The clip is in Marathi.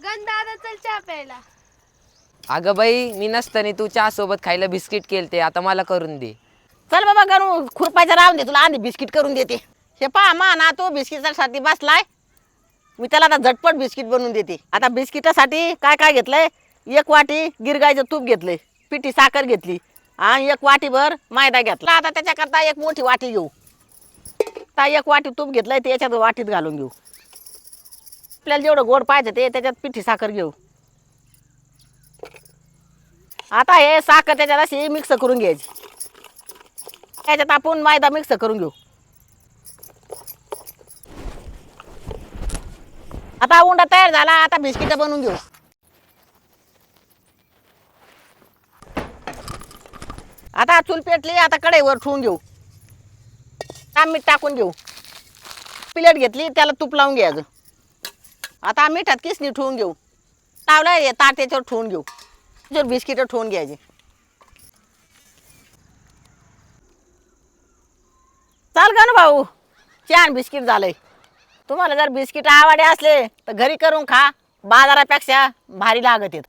दादा चल चहा प्यायला. अगं बाई, मी नसताना तू चहा सोबत खायला बिस्किट केलते, आता मला करून दे. चल बाबा करू खुरपायचं राहून दे, तुला आधी बिस्किट करून देते. हे पहा मा ना तो बिस्किटासाठी बसलाय, मी त्याला आता झटपट बिस्किट बनवून देते. आता बिस्किटासाठी काय काय घेतलंय, 1 वाटी गिरगायचं तूप घेतलंय, पिठी साखर घेतली आणि 1 वाटीभर मैदा घेतला. आता त्याच्याकरता 1 मोठी वाटी घेऊ. आता 1 वाटी तूप घेतलंय ते याच्यात वाटीत घालून घेऊ. आपल्याला जेवढं गोड पाहिजे ते त्याच्यात पिठी साखर घेऊ. आता हे साखर त्याच्यात अशी मिक्स करून घ्यायची. त्याच्यात आपण मैदा मिक्स करून घेऊ. आता उंडा तयार झाला, आता बिस्किट बनवून घेऊ. आता चूल पेटली, आता कढईवर ठेवून घेऊ. मीठ टाकून घेऊ. प्लेट घेतली त्याला तूप लावून घ्यायचं. आता मिठात किसणी ठेवून घेऊ. लावलं ताट त्याच्यावर ठेवून घेऊ. त्याच्यावर बिस्किट ठेवून घ्यायचे. चाल का ना भाऊ, छान बिस्किट झालंय. तुम्हाला जर बिस्किट आवडले असले तर घरी करून खा, बाजारापेक्षा भारी लागत आहेत.